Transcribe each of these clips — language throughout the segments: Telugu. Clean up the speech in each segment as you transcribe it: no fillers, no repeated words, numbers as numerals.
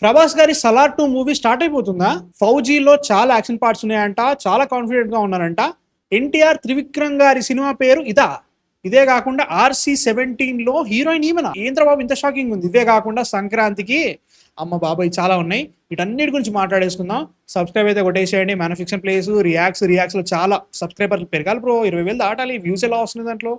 ప్రభాస్ గారి సలార్ 2 మూవీ స్టార్ట్ అయిపోతుందా? ఫౌజీలో చాలా యాక్షన్ పార్ట్స్ ఉన్నాయంట, చాలా కాన్ఫిడెంట్ గా ఉన్నారంట. ఎన్టీఆర్ త్రివిక్రమ్ గారి సినిమా పేరు ఇదా? ఇదే కాకుండా RC-17 లో హీరోయిన్ ఈమెనా? ఏంద్ర బాబు ఇంత షాకింగ్ ఉంది. ఇవే కాకుండా సంక్రాంతికి అమ్మ బాబాయ్ చాలా ఉన్నాయి. వీటన్నిటి గురించి మాట్లాడేసుకుందాం. సబ్స్క్రైబ్ అయితే కొట్టేసేయండి. మ్యానుఫిక్షన్ ప్లేస్ రియాక్ట్స్ లో చాలా సబ్స్క్రైబర్లు పెరగాలి బ్రో. 20,000 దాటాలి. వ్యూస్ ఎలా వస్తుంది దాంట్లో?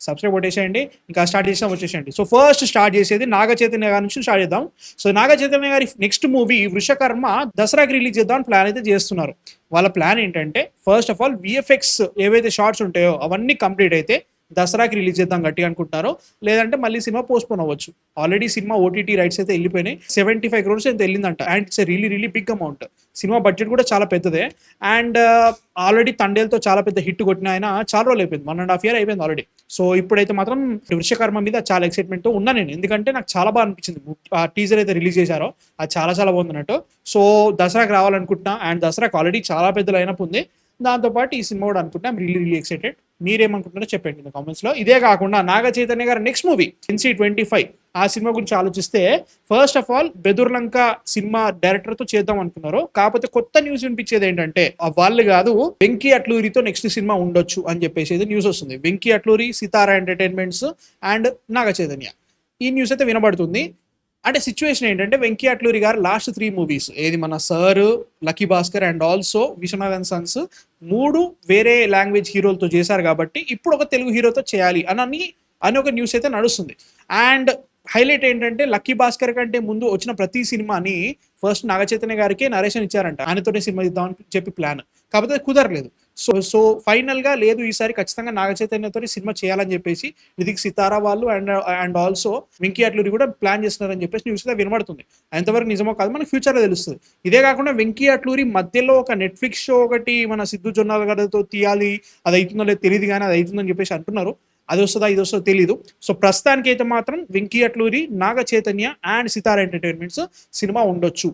సబ్స్క్రైబ్ కొట్టేసేయండి. ఇంకా స్టార్ట్ చేసాం వచ్చేసేయండి. సో ఫస్ట్ స్టార్ట్ చేసేది నాగ చైతన్య గారి నుంచి స్టార్ట్ చేద్దాం. సో నాగ చైతన్య గారి నెక్స్ట్ మూవీ వృషకర్మ దసరాకి రిలీజ్ చేద్దాం ప్లాన్ అయితే చేస్తున్నారు. వాళ్ళ ప్లాన్ ఏంటంటే ఫస్ట్ ఆఫ్ ఆల్ VFX ఏవైతే షార్ట్స్ ఉంటాయో అవన్నీ కంప్లీట్ అయితే దసరాకి రిలీజ్ చేద్దాం గట్టిగా అనుకుంటున్నారు. లేదంటే మళ్ళీ సినిమా పోస్ట్పోన్ అవ్వచ్చు. ఆల్రెడీ సినిమా OTT రైట్స్ అయితే వెళ్ళిపోయినాయి. 75 crores అయితే వెళ్ళిందంట. And it's really big amount. Cinema budget కూడా చాలా పెద్దదే. అండ్ ఆల్రెడీ తండేలతో చాలా పెద్ద హిట్ కొట్టిన ఆయన చాలా రోజులు అయిపోయింది. 1.5 year అయిపోయింది ఆల్రెడీ. సో ఇప్పుడైతే మాత్రం వృషకర్మ మీద చాలా ఎక్సైట్మెంట్ ఉన్నా నేను. ఎందుకంటే నాకు చాలా బాగా అనిపించింది. ఆ టీజర్ అయితే రిలీజ్ చేశారో అది చాలా చాలా బాగుంది అన్నట్టు. సో దసరాకి రావాలనుకుంటున్నా. అండ్ దసరాకి ఆల్రెడీ చాలా పెద్ద లైనప్ ఉంది. దాంతోపాటు ఈ సినిమా కూడా అనుకుంటున్నా. Really excited. మీరేమనుకుంటున్నారో చెప్పండి కామెంట్స్ లో. ఇదే కాకుండా నాగ చైతన్య గారి నెక్స్ట్ మూవీ NC-25 ఆ సినిమా గురించి ఆలోచిస్తే first of all Bedurulanka cinema director తో చేద్దాం అనుకున్నారు. కాకపోతే కొత్త న్యూస్ వినిపించేది ఏంటంటే వాళ్ళు కాదు వెంకీ అట్లూరితో నెక్స్ట్ సినిమా ఉండొచ్చు అని చెప్పేసి న్యూస్ వస్తుంది. వెంకీ అట్లూరి, సితారా ఎంటర్టైన్మెంట్స్ అండ్ నాగ చైతన్య ఈ న్యూస్ అయితే వినబడుతుంది. అంటే సిచ్యువేషన్ ఏంటంటే వెంకీ అట్లూరి గారు లాస్ట్ 3 మూవీస్ ఏది మన sir, lucky Bhaskar and also Viswanathan Sons 3 వేరే లాంగ్వేజ్ హీరోలతో చేశారు కాబట్టి ఇప్పుడు ఒక తెలుగు హీరోతో చేయాలి అని ఒక న్యూస్ అయితే నడుస్తుంది. అండ్ హైలైట్ ఏంటంటే లక్కీ భాస్కర్ కంటే ముందు వచ్చిన ప్రతి సినిమాని ఫస్ట్ నాగ చైతన్య గారికి నరేషన్ ఇచ్చారంట. ఆయనతోనే సినిమా ఇద్దామని చెప్పి ప్లాన్. కాకపోతే కుదరలేదు. సో ఫైనల్ గా లేదు ఈసారి ఖచ్చితంగా నాగ చైతన్యతో సినిమా చేయాలని చెప్పేసి ఇది సితారా వాళ్ళు అండ్ ఆల్సో వెంకీ అట్లూరి కూడా ప్లాన్ చేస్తున్నారని చెప్పేసి న్యూస్ అయితే వినబడుతుంది. ఎంతవరకు నిజమో కాదు మనకి ఫ్యూచర్ లో తెలుస్తుంది. ఇదే కాకుండా వెంకీ అట్లూరి మధ్యలో ఒక నెట్ఫ్లిక్స్ షో ఒకటి మన సిద్ధు జొన్నాల గడతో తీయాలి, అది అవుతుందో లేదు తెలియదు కానీ అది అవుతుందని చెప్పేసి అంటున్నారు. అది వస్తుందా ఇది వస్తుందో తెలీదు. సో ప్రస్తుతానికి అయితే మాత్రం Venky Atluri, Naga Chaitanya and Sithara entertainments cinema ఉండొచ్చు.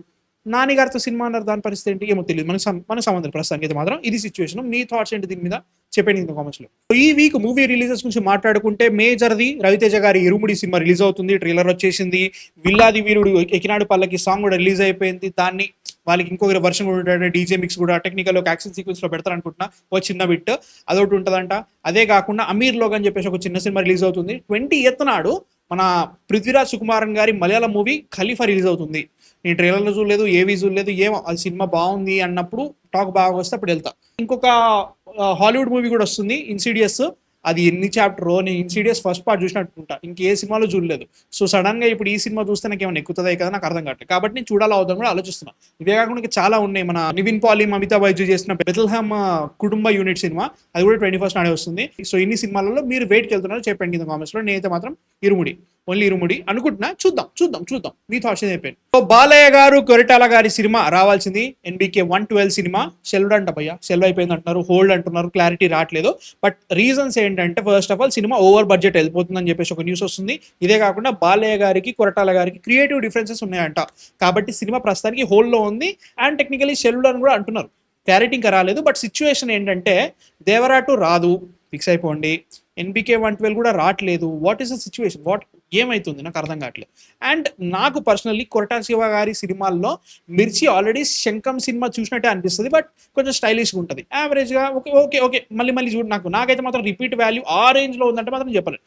నాని గారితో సినిమా అన్నారు, దాని పరిస్థితి ఏంటి ఏమో తెలియదు. మన సంబంధం ప్రస్తుతానికి అయితే మాత్రం ఇది సిచ్యువేషన్. మీ థాట్స్ ఏంటి దీని మీద చెప్పండి కామెంట్స్ లో. ఈ వీక్ మూవీ రిలీజెస్ గురించి మాట్లాడుకుంటే మేజర్ది రవితేజ గారి ఇరుముడి సినిమా రిలీజ్ అవుతుంది. ట్రైలర్ వచ్చేసింది. విల్లాది వీరుడు ఎకినాడు పల్లకి సాంగ్ కూడా రిలీజ్ అయిపోయింది. దాన్ని వాళ్ళకి ఇంకొక వర్షన్ కూడా ఉంటుంది. డీజే మిక్స్ కూడా టెక్నికల్ ఒక యాక్షన్ సీక్వెన్స్ లో పెడతారు అనుకుంటున్నా. ఒక చిన్న బిట్ అదొకటి ఉంటుందంట. అదే కాకుండా అమీర్ లోగ్ అని చెప్పేసి ఒక చిన్న సినిమా రిలీజ్ అవుతుంది. 20th నాడు మన పృథ్వీరాజ్ సుకుమారన్ గారి మలయాళం మూవీ ఖలీఫా రిలీజ్ అవుతుంది. నేను ట్రైలర్లో చూడలేదు, ఏవీ చూడలేదు. ఏమో అది సినిమా బాగుంది అన్నప్పుడు టాక్ బాగా వస్తే అప్పుడు వెళ్తా. ఇంకొక హాలీవుడ్ మూవీ కూడా వస్తుంది ఇన్సిడియస్. అది ఎన్ని చాప్టర్ నేను ఇన్సిడియస్ ఫస్ట్ పార్ట్ చూసినట్టుకుంటా, ఇంకే సినిమాలో చూడలేదు. సో సడన్ గా ఇప్పుడు ఈ సినిమా చూస్తే నాకు ఏమైనా ఎక్కుతుందా కదా నాకు అర్థం కావట్లేదు. కాబట్టి నేను చూడాలా అవుతాను కూడా ఆలోచిస్తున్నా. ఇవే కాకుండా ఇంకా చాలా ఉన్నాయి. మన నివిన్ పాలి, మమితా బైజు చేసిన బెథల్హామ్ కుటుంబ యూనిట్ సినిమా అది కూడా 21st నాడే వస్తుంది. సో ఇన్ని సినిమాలలో మీరు వెయిట్కి వెళ్తున్నారు చెప్పండి కింద కామెంట్స్ లో. నేనైతే మాత్రం ఓన్లీ ఇరుముడి అనుకుంటున్నా. చూద్దాం మీ థాట్స్ అయిపోయింది. సో బాలయ్య గారు, కొరిటాల గారి సినిమా రావాల్సింది NBK 112 సినిమా షెల్డ్ అంట భయ్య. షెల్వ్ అయిపోయింది అంటున్నారు, హోల్డ్ అంటున్నారు, క్లారిటీ రావట్లేదు. బట్ రీజన్స్ ఏంటంటే first of all cinema over budget వెళ్ళిపోతుందని చెప్పేసి ఒక న్యూస్ వస్తుంది. ఇదే కాకుండా బాలయ్య గారికి, కొరటాల గారికి క్రియేటివ్ డిఫరెన్సెస్ ఉన్నాయంట. కాబట్టి సినిమా ప్రస్తుతానికి హోల్డ్ లో ఉంది. అండ్ టెక్నికలీ షెల్డ్ అని కూడా అంటున్నారు. క్లారిటీ ఇంకా రాలేదు. బట్ సిచ్యువేషన్ ఏంటంటే దేవరా 2 రాదు, ఫిక్స్ అయిపోండి. NBK 112 కూడా రావట్లేదు. What is the situation? ఏమైతుంది నాకు అర్థం కావట్లేదు. అండ్ నాకు పర్సనల్లీ కొరటాల శివ గారి సినిమాల్లో మిర్చి ఆల్రెడీ శంఖం సినిమా చూసినట్టే అనిపిస్తుంది. బట్ కొంచెం స్టైలిష్గా ఉంటుంది. యావరేజ్గా ఓకే మళ్ళీ చూడు. నాకైతే మాత్రం రిపీట్ వాల్యూ ఆ రేంజ్లో ఉందంటే మాత్రం చెప్పలేదు.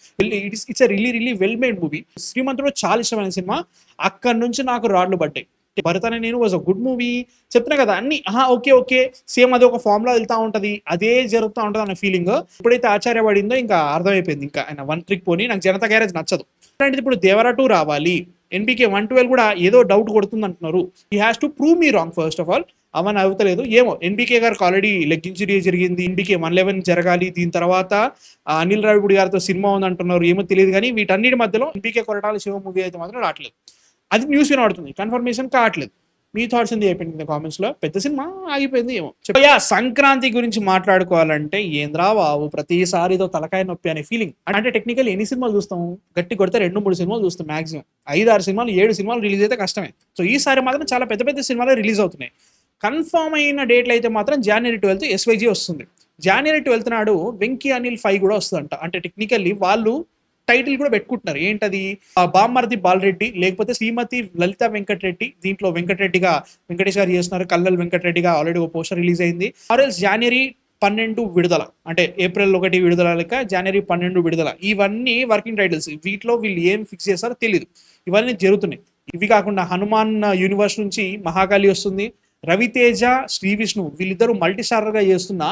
It's really well made movie. Srimanthudu చాలా ఇష్టమైన సినిమా. అక్కడి నుంచి నాకు రాడ్లు పడ్డాయి. భరత్ అనే నేను వాజ్ అ గుడ్ మూవీ చెప్తున్నా కదా. అన్ని ఓకే సేమ్ అది ఒక ఫార్ములా వెళ్తా ఉంటది, అదే జరుగుతూ ఉంటది అన్న ఫీలింగ్. ఎప్పుడైతే ఆచార్య పడిందో ఇంకా అర్థమైపోయింది. ఇంకా ఆయన వన్ ట్రిక్ పోని నాకు జనతా గ్యారేజ్ నచ్చదు. అలాంటిది ఇప్పుడు దేవరా 2 రావాలి. NBK 112 కూడా ఏదో డౌట్ కొడుతుంది అంటున్నారు. He has to prove me wrong first of all. అవన్నీ అవుతలేదు. ఏమో NBK గారికి ఆల్రెడీ లెగ్ ఇంజరీ జరిగింది. NBK 111 జరగాలి. దీని తర్వాత అనిల్ రావిపూడి గారితో సినిమా ఉంది అంటున్నారు. ఏమో తెలియదు కానీ వీటన్నిటి మధ్యలో NBK కొరటాల శివ మూవీ అయితే మాత్రం రావట్లేదు. అది న్యూస్ వినబడుతుంది, కన్ఫర్మేషన్ కావట్లేదు. మీ థాట్స్ ఏంది అయిపోయింది కామెంట్స్ లో. పెద్ద సినిమా ఆగిపోయింది ఏమో. చెప్పయ్యా సంక్రాంతి గురించి మాట్లాడుకోవాలంటే ఏంద్రా బాబు ప్రతిసారి ఇదో తలకాయ నొప్పి అనే ఫీలింగ్. అంటే టెక్నికల్ ఎన్ని సినిమాలు చూస్తాం? గట్టి కొడితే 2-3 సినిమాలు చూస్తాం మాక్సిమం. 5-6 సినిమాలు 7 సినిమాలు రిలీజ్ అయితే కష్టమే. సో ఈసారి మాత్రం చాలా పెద్ద సినిమాలు రిలీజ్ అవుతున్నాయి. కన్ఫర్మ్ అయిన డేట్లు అయితే మాత్రం January 12 SYG వస్తుంది. January 12 నాడు వెంకీ అనిల్ 5 కూడా వస్తుందంట. అంటే టెక్నికల్లీ వాళ్ళు టైటిల్ కూడా పెట్టుకుంటున్నారు. ఏంటది? బామ్మర్ది బాలరెడ్డి లేకపోతే శ్రీమతి లలిత వెంకటరెడ్డి. దీంట్లో వెంకటేష్ గారు చేస్తున్నారు. కల్లల్ వెంకటరెడ్డిగా ఆల్రెడీ ఒక పోస్టర్ రిలీజ్ అయింది. ఆర్ఎల్స్ జనవరి 12 విడుదల, అంటే ఏప్రిల్ 1 విడుదల లేక జనవరి 12 విడుదల. ఇవన్నీ వర్కింగ్ టైటిల్స్. వీటిలో వీళ్ళు ఏం ఫిక్స్ చేస్తారో తెలియదు. ఇవన్నీ జరుగుతున్నాయి. ఇవి కాకుండా హనుమాన్ యూనివర్స్ నుంచి మహాకాళి వస్తుంది. రవితేజ, శ్రీ విష్ణు వీళ్ళిద్దరూ మల్టీ స్టారర్ గా చేస్తున్న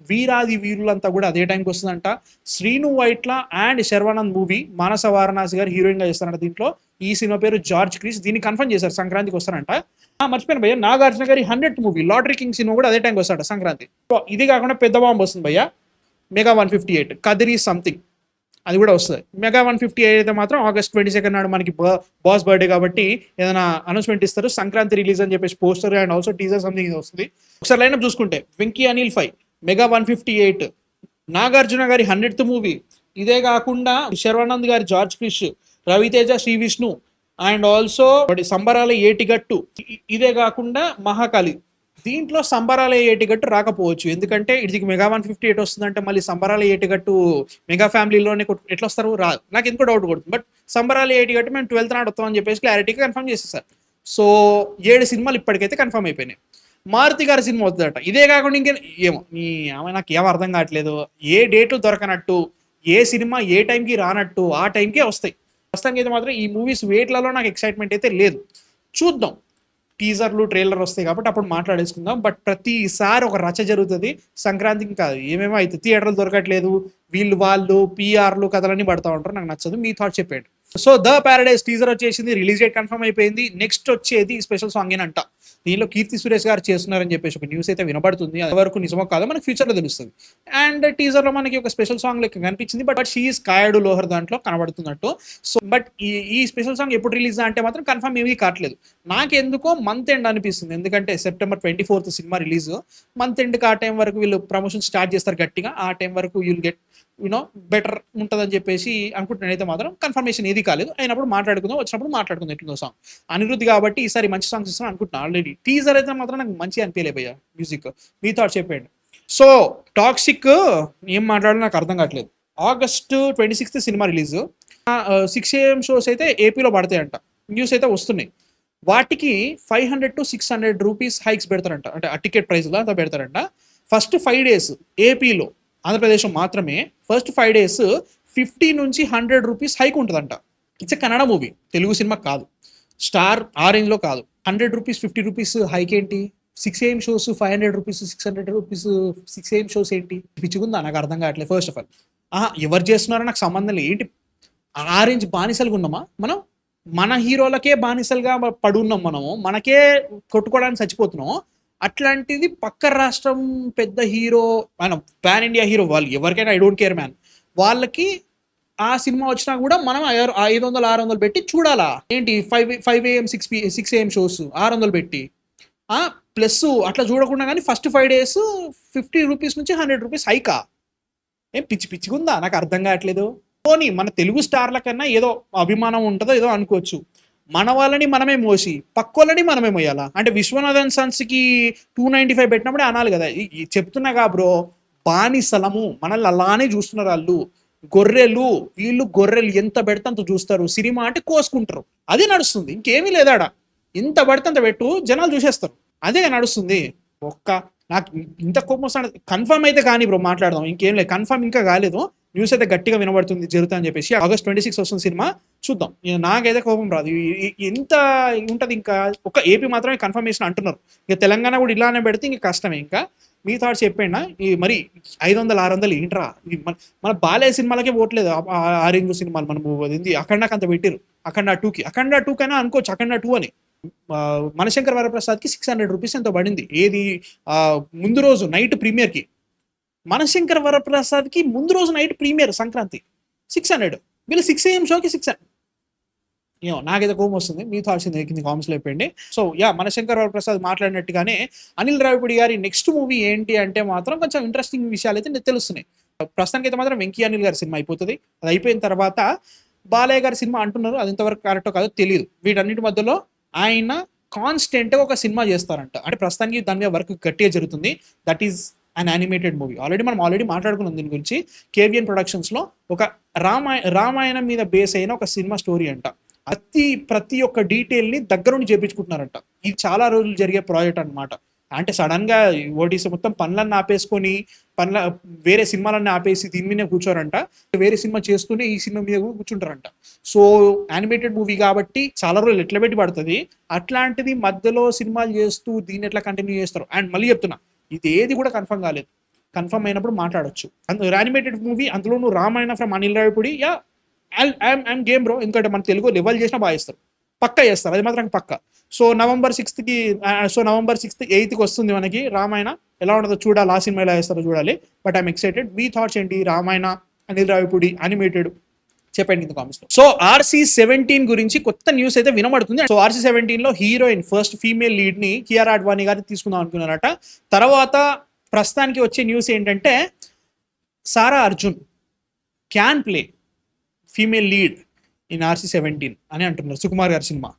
వీరాది వీరులంతా కూడా అదే టైంకి వస్తుందంట. శ్రీను వైట్ల అండ్ శర్వానంద్ మూవీ మానస వారణాసి గారు హీరోయిన్ గా చేస్తారంట దీంట్లో. ఈ సినిమా పేరు జార్జ్ క్రిస్. దీన్ని కన్ఫర్మ్ చేశారు, సంక్రాంతికి వస్తారంట. మర్చిపోయాను భయ్య, నాగార్జున గారి 100th movie lottery king cinema కూడా అదే టైంకి వస్తాడు సంక్రాంతి. ఇది కాకుండా పెద్ద బాంబు వస్తుంది భయ్య, మెగా 158 కదిరి సంథింగ్, అది కూడా వస్తుంది. మెగా 158 అయితే మాత్రం August 22 నాడు మనకి బాస్ బర్త్డే కాబట్టి ఏదైనా అనౌన్స్మెంట్ ఇస్తారు, సంక్రాంతి రిలీజ్ అని చెప్పేసి poster and also teaser something ఇది వస్తుంది. ఒకసారి లైనప్ చూసుకుంటే వెంకీ అనిల్ 5, మెగా 158, నాగార్జున గారి 100th మూవీ, ఇదే కాకుండా శర్వానంద్ గారి George Krish, Ravi Teja, Sri Vishnu and also Sambarala Yetigattu, ఇదే కాకుండా మహాకాళి. దీంట్లో సంబరాల ఏటిగట్టు రాకపోవచ్చు, ఎందుకంటే ఇది మెగా 158 వస్తుందంటే మళ్ళీ సంబరాల ఏటిగట్టు మెగా ఫ్యామిలీలోనే ఎట్లా వస్తారు, రాదు. నాకు ఎందుకో డౌట్ కొడుతుంది. బట్ సంబరాల ఏటిగట్టు మేము 12th నాడు వస్తామని చెప్పేసి క్లారిటీగా కన్ఫర్మ్ చేసేసారు. సో 7 సినిమాలు ఇప్పటికైతే కన్ఫర్మ్ అయిపోయినాయి. మారుతి గారి సినిమా వస్తుందట. ఇదే కాకుండా ఇంకే ఏమో నాకు ఏమో అర్థం కావట్లేదు. ఏ డేట్లు దొరకనట్టు, ఏ సినిమా ఏ టైంకి రానట్టు ఆ టైంకే వస్తాయి. ప్రస్తుతానికి అయితే మాత్రం ఈ మూవీస్ వేట్లలో నాకు ఎక్సైట్మెంట్ అయితే లేదు. చూద్దాం, టీజర్లు ట్రైలర్ వస్తాయి కాబట్టి అప్పుడు మాట్లాడేసుకుందాం. బట్ ప్రతిసారి ఒక రచ జరుగుతుంది సంక్రాంతికి. కాదు ఏమేమో అయితే థియేటర్లు దొరకట్లేదు, వాళ్ళు పిఆర్లు కథలన్నీ పడతా ఉంటారు. నాకు నచ్చదు. మీ థాట్ చెప్పండి. సో ద ప్యారడైజ్ టీజర్ వచ్చేసింది, రిలీజ్ డేట్ కన్ఫర్మ్ అయిపోయింది. నెక్స్ట్ వచ్చేది స్పెషల్ సాంగ్ ఏనంట. దీనిలో కీర్తి సురేష్ గారు చేస్తున్నారని చెప్పేసి ఒక న్యూస్ అయితే వినబడుతుంది. అది వరకు నిజమో కాదో మనకి ఫ్యూచర్లో తెలుస్తుంది. అండ్ టీజర్ లో మనకి ఒక స్పెషల్ సాంగ్ లెక్క కనిపించింది. బట్ షీఈస్ కాయడు లోహర్ దాంట్లో కనబడుతున్నట్టు. సో బట్ ఈ స్పెషల్ సాంగ్ ఎప్పుడు రిలీజ్ అంటే మాత్రం కన్ఫర్మ్ ఏమీ కావట్లేదు. నాకెందుకో మంత్ ఎండ్ అనిపిస్తుంది, ఎందుకంటే September 24 సినిమా రిలీజ్. మంత్ ఎండ్కి ఆ టైం వరకు వీళ్ళు ప్రమోషన్ స్టార్ట్ చేస్తారు గట్టిగా. ఆ టైం వరకు యూల్ గెట్ బెటర్ ఉంటుందని చెప్పేసి అనుకుంటున్నాను. అయితే మాత్రం కన్ఫర్మేషన్ ఏది కాలేదు. అయినప్పుడు మాట్లాడుకుందాం, వచ్చినప్పుడు మాట్లాడుకుందాం ఎట్లుందో సాంగ్. అనిరుద్ధి కాబట్టి ఈసారి మంచి సాంగ్స్ ఇస్తాను అనుకుంటున్నాను. ఆల్రెడీ టీజర్ అయితే మాత్రం నాకు మంచి అనిపించలే భయ్యా మ్యూజిక్. మీ థాట్ చెప్పండి. సో టాక్సిక్ ఏం మాట్లాడాలో నాకు అర్థం కావట్లేదు. August 26 cinema release. 6 AM shows అయితే ఏపీలో పడతాయంట, న్యూస్ అయితే వస్తున్నాయి. వాటికి 500 to 600 రూపీస్ హైక్స్ పెడతారంట, అంటే ఆ టికెట్ ప్రైస్లో అంతా పెడతారంట. ఫస్ట్ 5 days ఏపీలో, ఆంధ్రప్రదేశ్లో మాత్రమే ఫస్ట్ 5 days 50 నుంచి 100 రూపీస్ హైక్ ఉంటుందంట. It's Kannada movie, Telugu cinema కాదు, స్టార్ ఆ రేంజ్లో కాదు. 100 రూపీస్ 50 రూపీస్ హైక్ ఏంటి? 6 AM shows 500 rupees 600 rupees 6 AM shows ఏంటి? పిచ్చుకుందా? నాకు అర్థం కావట్లేదు. ఫస్ట్ ఆఫ్ ఆల్ ఎవరు చేస్తున్నారో నాకు సంబంధం లేదు. ఏంటి ఆ రేంజ్ బానిసలుగా ఉన్నామా మనం? మన హీరోలకే బానిసలుగా పడున్నాం మనము, మనకే కొట్టుకోవడానికి చచ్చిపోతున్నాం. అట్లాంటిది పక్క రాష్ట్రం పెద్ద హీరో, మన పాన్ ఇండియా హీరో, వాళ్ళు ఎవరికైనా ఐ డోంట్ కేర్ మ్యాన్, వాళ్ళకి ఆ సినిమా వచ్చినా కూడా మనం 500-600 పెట్టి చూడాలా ఏంటి? 5 AM 6 AM షోస్ 600 పెట్టి ప్లస్ అట్లా చూడకుండా. కానీ ఫస్ట్ 5 days 50 రూపీస్ నుంచి 100 రూపీస్ హైకా? ఏం పిచ్చిగుందా? నాకు అర్థం కావట్లేదు. పోనీ మన తెలుగు స్టార్ల కన్నా ఏదో అభిమానం ఉంటుందో ఏదో అనుకోవచ్చు. మన వాళ్ళని మనమే మోసి పక్కోళ్ళని మనమే మోయాలా? అంటే విశ్వనాథన్ సన్స్కి 295 పెట్టినప్పుడే అనాలి కదా. చెప్తున్నాగా బ్రో, బానిసలము, మనల్ని అలానే చూస్తున్నారు వాళ్ళు. గొర్రెలు, వీళ్ళు గొర్రెలు ఎంత పెడితే అంత చూస్తారు. సినిమా అంటే కోసుకుంటారు, అదే నడుస్తుంది. ఇంకేమీ లేదాడ. ఎంత పడితే అంత పెట్టు, జనాలు చూసేస్తారు, అదే నడుస్తుంది. నాకు ఇంత కోపం వస్తాడు. కన్ఫర్మ్ అయితే కానీ బ్రో మాట్లాడదాం, ఇంకేం లేదు. కన్ఫర్మ్ ఇంకా కాలేదు, న్యూస్ అయితే గట్టిగా వినబడుతుంది జరుగుతా అని చెప్పేసి. August 26 వస్తుంది సినిమా, చూద్దాం. నాకైతే కోపం రాదు. ఎంత ఉంటుంది ఇంకా? ఒక ఏపీ మాత్రమే కన్ఫర్మేషన్ అంటున్నారు. ఇక తెలంగాణ కూడా ఇలానే పెడితే ఇంకా కష్టమే. ఇంకా మీ థాట్స్ చెప్పండి. మరి 500-600 ఏంట్రా? మన బాలయ్య సినిమాలకే పోవట్లేదు ఆ రేంజ్ సినిమాలు. మనము ఏంది అఖండాకి అంత పెట్టారు. అఖండ 2 కైనా అనుకోవచ్చు, అఖండ 2 అని. మనశంకర్ వరప్రసాద్కి 600 రూపీస్ ఎంతో పడింది. ఏది ముందు రోజు నైట్ ప్రీమియర్కి. మనశంకర్ వరప్రసాద్కి ముందు రోజు నైట్ ప్రీమియర్ సంక్రాంతి 600. వీళ్ళు 6 AM షోకి 600. ఏమో నాకైతే కోపం వస్తుంది. మీ థాట్స్ కింద కామెంట్స్లో అయిపోయింది. సో మనశంకర్ వరప్రసాద్ మాట్లాడినట్టుగానే అనిల్ రావిపూడి గారి నెక్స్ట్ మూవీ ఏంటి అంటే మాత్రం కొంచెం ఇంట్రెస్టింగ్ విషయాలు అయితే తెలుస్తున్నాయి. ప్రస్తుతానికి అయితే మాత్రం వెంకీ అనిల్ గారి సినిమా అయిపోతుంది. అది అయిపోయిన తర్వాత బాలయ్య గారి సినిమా అంటున్నారు, అది ఎంతవరకు కరెక్టో కాదో తెలియదు. వీటన్నిటి మధ్యలో ఆయన కాన్స్టెంట్గా ఒక సినిమా చేస్తారంట. అంటే ప్రస్తుతానికి దాని మీద వర్క్ గట్టిగా జరుగుతుంది. That is and animated movie. Already మాట్లాడుకున్నాం దీని గురించి. కేవిఎన్ ప్రొడక్షన్స్లో ఒక రామాయణం మీద బేస్ అయిన ఒక సినిమా స్టోరీ అంట. ప్రతి ఒక్క డీటెయిల్ని దగ్గరుండి చేపించుకుంటున్నారంట. ఇది చాలా రోజులు జరిగే ప్రాజెక్ట్ అనమాట. అంటే సడన్గా ఓటీసీ మొత్తం పనులన్నీ ఆపేసుకొని వేరే సినిమాలన్నీ ఆపేసి దీని మీద కూర్చోరంట. వేరే సినిమా చేస్తూనే ఈ సినిమా మీద కూర్చుంటారంట. సో యానిమేటెడ్ మూవీ కాబట్టి చాలా రోజులు ఎట్లా పెట్టి పడుతుంది. అట్లాంటిది మధ్యలో సినిమాలు చేస్తూ దీన్ని ఎట్లా కంటిన్యూ చేస్తారు. అండ్ మళ్ళీ చెప్తున్నా, ఇది ఏది కూడా కన్ఫర్మ్ కాలేదు. కన్ఫర్మ్ అయినప్పుడు మాట్లాడొచ్చు. యానిమేటెడ్ మూవీ, అందులోనూ Ramayana from Anil Ravipudi. Yeah, I'm game bro. ఎందుకంటే మన తెలుగు లెవెల్ చేసినా బాగా చేస్తారు, పక్కా చేస్తారు, అది మాత్రం పక్కా. సో నవంబర్ 6th 8th వస్తుంది మనకి రామాయణ. ఎలా ఉంటుందో చూడాలి, ఆ సినిమా ఎలా చేస్తారో చూడాలి. But I'm excited. Me thoughts ఏంటి? రామాయణ, అనిల్ రావిపూడి, యానిమేటెడ్ చెప్పండి కింద కామెంట్స్ లో. సో RC-17 గురించి కొత్త న్యూస్ అయితే వినబడుతుంది. సో RC-17 లో హీరోయిన్ ఫస్ట్ ఫీమేల్ లీడ్ ని కియారా అడ్వాణి గారిని తీసుకుందాం అనుకున్నారట. తర్వాత ప్రస్తుతానికి వచ్చే న్యూస్ ఏంటంటే Sara Arjun can play female lead in RC-17 అని అంటున్నారు. సుకుమార్ గారి సినిమా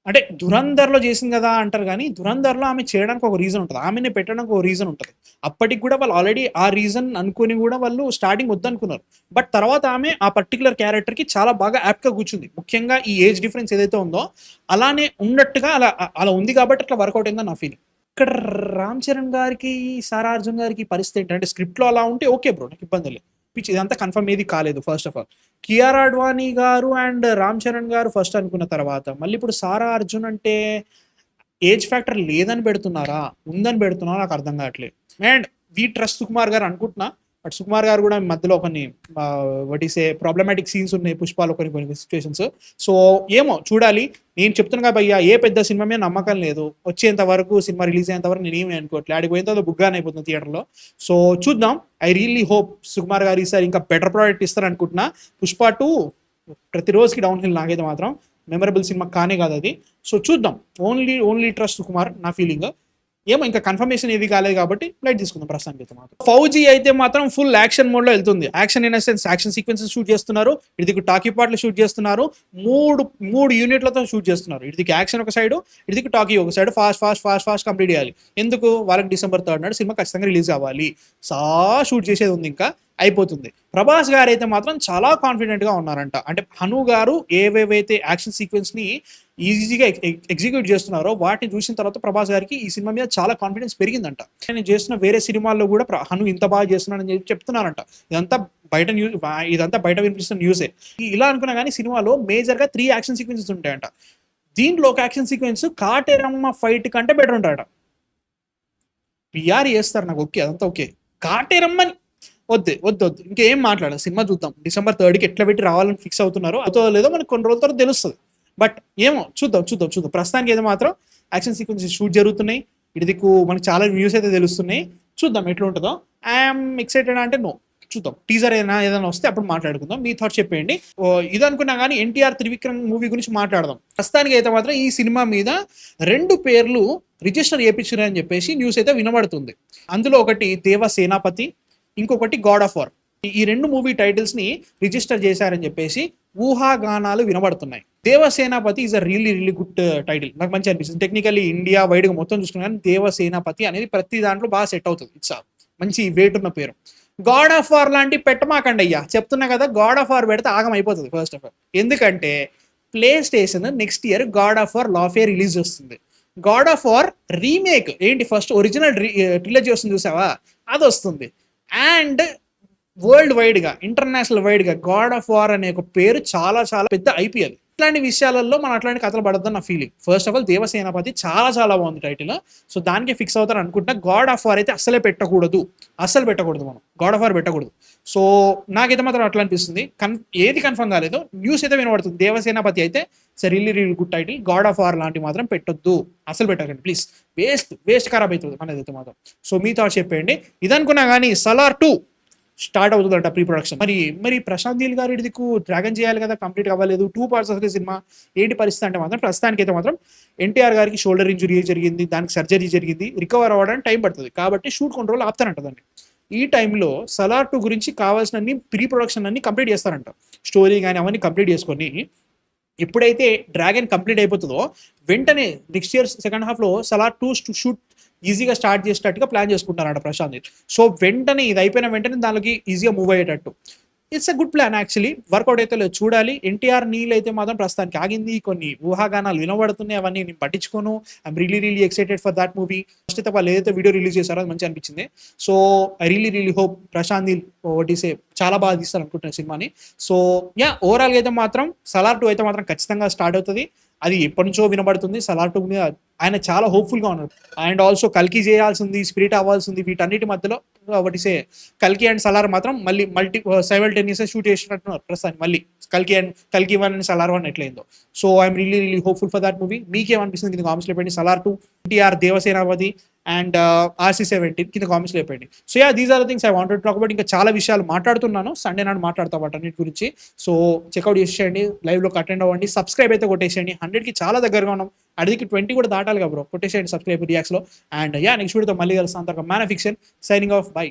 అంటే ధురంధర్లో చేసింది కదా అంటారు, కానీ ధురంధర్లో ఆమె చేయడానికి ఒక రీజన్ ఉంటుంది, ఆమెనే పెట్టడానికి ఒక రీజన్ ఉంటుంది. అప్పటికి కూడా వాళ్ళు ఆల్రెడీ ఆ రీజన్ అనుకుని కూడా వాళ్ళు స్టార్టింగ్ వద్దనుకున్నారు. బట్ తర్వాత ఆమె ఆ పర్టికులర్ క్యారెక్టర్కి చాలా బాగా యాప్ట్గా కూర్చుంది. ముఖ్యంగా ఈ ఏజ్ డిఫరెన్స్ ఏదైతే ఉందో అలానే ఉన్నట్టుగా అలా ఉంది కాబట్టి అట్లా వర్కౌట్ అయిందని నా ఫీలింగ్. ఇక్కడ రామ్ చరణ్ గారికి, సారా అర్జున్ గారికి పరిస్థితి ఏంటంటే స్క్రిప్ట్లో అలా ఉంటే ఓకే బ్రో, నాకు ఇబ్బంది లేదు. ఇదంతా కన్ఫర్మ్ ఏది కాలేదు. First of all Kiara Advani గారు అండ్ రామ్ చరణ్ గారు ఫస్ట్ అనుకున్న తర్వాత మళ్ళీ ఇప్పుడు సారా అర్జున్ అంటే ఏజ్ ఫ్యాక్టర్ లేదని పెడుతున్నారా, ఉందని పెడుతున్నారా, నాకు అర్థం కావట్లేదు. అండ్ వి ట్రస్ట్ సుకుమార్ గారు అనుకుంటున్నా. బట్ సుకుమార్ గారు కూడా మధ్యలో కొన్ని ప్రాబ్లమాటిక్ సీన్స్ ఉన్నాయి పుష్పాలో, కొన్ని సిచ్యువేషన్స్. సో ఏమో చూడాలి. నేను చెప్తున్నా భయ్యా, ఏ పెద్ద సినిమా మీద నమ్మకం లేదు. వచ్చేంత వరకు, సినిమా రిలీజ్ అయ్యేంత వరకు నేను ఏమి అనుకోవట్లేదు. ఆడికి పోయేంత బుగ్గానే అయిపోతుంది థియేటర్లో. సో చూద్దాం. ఐ రియల్లీ హోప్ సుకుమార్ గారు ఈసారి ఇంకా బెటర్ ప్రోడక్ట్ ఇస్తారనుకుంటున్నా. పుష్ప 2 ప్రతిరోజుకి డౌన్ హిల్. నాకైతే మాత్రం మెమరబుల్ సినిమా కానే కాదు అది. సో చూద్దాం. ఓన్లీ ట్రస్ట్ సుకుమార్ నా ఫీలింగ్. ఏమో ఇంకా కన్ఫర్మేషన్ ఏది కాలేదు కాబట్టి లైట్ తీసుకుందాం ప్రస్తుతానికి అయితే మాత్రం. ఫౌజీ అయితే మాత్రం ఫుల్ యాక్షన్ మోడ్ లో వెళ్తుంది. Action in sense action sequences shoot చేస్తున్నారు. ఇదికి టాకీ పార్ట్లు షూట్ చేస్తున్నారు. మూడు యూనిట్లతో షూట్ చేస్తున్నారు. ఇదికి యాక్షన్ ఒక సైడ్, ఇదికి టాకీ ఒక సైడ్. ఫాస్ట్ కంప్లీట్ చేయాలి. ఎందుకు? వాళ్ళకి December 3rd నాడు సినిమా ఖచ్చితంగా రిలీజ్ అవ్వాలి. షూట్ చేసేది ఉంది, ఇంకా అయిపోతుంది. ప్రభాస్ గారు అయితే మాత్రం చాలా కాన్ఫిడెంట్ గా ఉన్నారంట. అంటే హను గారు ఏవేవైతే యాక్షన్ సీక్వెన్స్ ని ఈజీగా ఎగ్జిక్యూట్ చేస్తున్నారో వాటిని చూసిన తర్వాత ప్రభాస్ గారికి ఈ సినిమా మీద చాలా కాన్ఫిడెన్స్ పెరిగిందంట. నేను చేస్తున్న వేరే సినిమాల్లో కూడా హను ఇంత బాగా చేస్తున్నానని చెప్తున్నారంట. ఇదంతా బయట వినిపిస్తున్న న్యూసే. ఇలా అనుకున్నా కానీ సినిమాలో మేజర్ గా 3 యాక్షన్ సీక్వెన్సెస్ ఉంటాయంట. దీంట్లో ఒక యాక్షన్ సీక్వెన్స్ కాటేరమ్మ ఫైట్ కంటే బెటర్ ఉంటాడట. పిఆర్ చేస్తారు, నాకు ఓకే, అదంతా ఓకే. కాటేరమ్మని వద్దు ఇంకేం మాట్లాడాలి. సినిమా చూద్దాం. December 3rd ఎట్లా పెట్టి రావాలని ఫిక్స్ అవుతున్నారో అదో లేదో మనకు కొన్ని రోజుల తర్వాత తెలుస్తుంది. బట్ ఏమో చూద్దాం. ప్రస్తుతానికి అయితే మాత్రం యాక్షన్ సీక్వెన్సెస్ షూట్ జరుగుతున్నాయి. ఇదికు మనకు చాలా వ్యూస్ అయితే తెలుస్తున్నాయి. చూద్దాం ఎట్లా ఉంటుందో. ఐఎమ్ ఎక్సైటెడ్ అంటే నో, చూద్దాం. టీజర్ ఏదైనా వస్తే అప్పుడు మాట్లాడుకుందాం. మీ థాట్ చెప్పేయండి. ఇది అనుకున్నా కానీ ఎన్టీఆర్ త్రివిక్రమ్ మూవీ గురించి మాట్లాడదాం. ప్రస్తుతానికి అయితే మాత్రం ఈ సినిమా మీద 2 పేర్లు రిజిస్టర్ చేయించారని చెప్పేసి న్యూస్ అయితే వినబడుతుంది. అందులో ఒకటి దేవసేనాపతి, ఇంకొకటి గాడ్ ఆఫ్ వార్. ఈ 2 మూవీ టైటిల్స్ ని రిజిస్టర్ చేశారని చెప్పేసి ఊహాగానాలు వినబడుతున్నాయి. Devasenapathi is a really good title. నాకు మంచి అనిపిస్తుంది. టెక్నికల్లీ ఇండియా వైడ్ గా మొత్తం చూసుకున్నాను, దేవసేనాపతి అనేది ప్రతి దాంట్లో బాగా సెట్ అవుతుంది. ఇట్స్ మంచి వెయిట్ ఉన్న పేరు. గాడ్ ఆఫ్ వార్ లాంటి పెట్టమాకండి అయ్యా, చెప్తున్నా కదా. గాడ్ ఆఫ్ వార్ పెడితే ఆగం అయిపోతుంది ఫస్ట్ ఆఫ్ ఆల్. ఎందుకంటే PlayStation next year God of War Laufey release వస్తుంది. గాడ్ ఆఫ్ వార్ రీమేక్ ఏంటి, ఫస్ట్ ఒరిజినల్ ట్రిలజీ వస్తుంది చూసావా, అది వస్తుంది. అండ్ వరల్డ్ వైడ్ గా, ఇంటర్నేషనల్ వైడ్ గా గాడ్ ఆఫ్ వార్ అనే ఒక పేరు చాలా పెద్ద ఐపీ అది. ఇట్లాంటి విషయాలలో మనం అట్లాంటి కథలు పడద్దని నా feeling. First of all Devasenapathy చాలా బాగుంది టైటిల్. సో దానికి ఫిక్స్ అవుతారు అనుకుంటా. గాడ్ ఆఫ్ వార్ అయితే అసలు పెట్టకూడదు మనం. గాడ్ ఆఫ్ వార్ పెట్టకూడదు. సో నాకైతే మాత్రం అట్లా అనిపిస్తుంది. ఏది కన్ఫర్మ్ కాలేదు, న్యూస్ అయితే వినబడుతుంది. దేవసేనాపతి అయితే really good title. God of war లాంటి మాత్రం పెట్టొద్దు, అసలు పెట్టకండి ప్లీజ్. వేస్ట్ ఖరాబ్ అవుతుంది మనదైతే మాత్రం. సో మీ థాట్స్ చెప్పేయండి. ఇదనుకున్నా కానీ సలార్ 2 స్టార్ట్ అవుతుందంట ప్రీ ప్రొడక్షన్. మరి ప్రశాంత్ నీల్ గారు ఇదికు డ్రాగన్ చేయాలి కదా, కంప్లీట్ అవ్వలేదు. 2 parts అసలు సినిమా ఏంటి పరిస్థితి అంటే మాత్రం ప్రస్తుతానికి అయితే మాత్రం ఎన్టీఆర్ గారికి షోల్డర్ ఇంజురీ జరిగింది, దానికి సర్జరీ జరిగింది, రికవర్ అవ్వడానికి టైం పడుతుంది. కాబట్టి షూట్ కంట్రోల్ ఆపుతారంటదండి. ఈ టైంలో సలార్ 2 గురించి కావాల్సిన ప్రీ ప్రొడక్షన్ అన్ని కంప్లీట్ చేస్తారంట. స్టోరీ కానీ అవన్నీ కంప్లీట్ చేసుకొని ఎప్పుడైతే డ్రాగన్ కంప్లీట్ అయిపోతుందో వెంటనే నెక్స్ట్ ఇయర్ సెకండ్ హాఫ్ లో సలార్ 2 షూట్ ఈజీగా స్టార్ట్ చేసేటట్టుగా ప్లాన్ చేసుకుంటారట ప్రశాంత్ నీల్. సో వెంటనే ఇది అయిపోయిన వెంటనే దానికి ఈజీగా మూవ్ అయ్యేటట్టు. It's a good plan actually. Work out అయితే లేదు, చూడాలి. ఎన్టీఆర్ నీల్ అయితే మాత్రం ప్రస్తుతానికి ఆగింది. కొన్ని ఊహాగానాలు వినబడుతున్నాయి, అవన్నీ నేను పట్టించుకోను. I'm really excited for that movie. First అయితే వాళ్ళు ఏదైతే వీడియో రిలీజ్ చేశారో అది మంచిగా అనిపించింది. So I really hope Prashanth Neel ఒకటిసే చాలా బాగా తీస్తారు అనుకుంటున్న సినిమాని. సో యా, ఓవరాల్గా అయితే మాత్రం సలార్ 2 అయితే మాత్రం ఖచ్చితంగా స్టార్ట్ అవుతుంది. అది ఎప్పటి నుంచో వినబడుతుంది. సలార్ 2 మీద ఆయన చాలా హోప్ఫుల్గా ఉన్నారు. అండ్ ఆల్సో కల్కి చేయాల్సింది, స్పిరిట్ అవ్వాల్సింది, వీటన్నిటి మధ్యలో ఒకటిసే కల్కి అండ్ సలార్ మాత్రం మళ్ళీ సైమల్టేనియస్గా షూట్ చేసినట్టున్నారు ప్రస్తుతానికి. మళ్ళీ కల్కి 1 అండ్ సలార్ 1 ఎట్లయిందో. So I'm really hopeful for that movie. మీకేమనిపిస్తుంది కింద కామెంట్స్లో చెప్పండి. సలార్ 2, ఎన్టీఆర్, దేవసేనాపతి అండ్ RC-17 కింద కామెంట్స్లో చెప్పండి. So ya, these are the things I wanted to talk about. ఇంకా చాలా విషయాలు మాట్లాడుతున్నాను, సండే నాడు మాట్లాడతా వాటన్నిటి గురించి. సో చెక్అవుట్ చేసేయండి, లైవ్లోకి అటెండ్ అవ్వండి, సబ్స్క్రైబ్ అయితే కొట్టేసేయండి. 100కి చాలా దగ్గరగా ఉన్నాం, అడిగికి 20 కూడా దాటాలి కదా బ్రో. కొట్టేసేయండి సబ్స్క్రైబ్ రియాక్స్లో. అండ్ యా, నెక్స్ట్ వీడియోతో మళ్ళీ కలుస్తాను. అంతగా man of fiction signing off, by.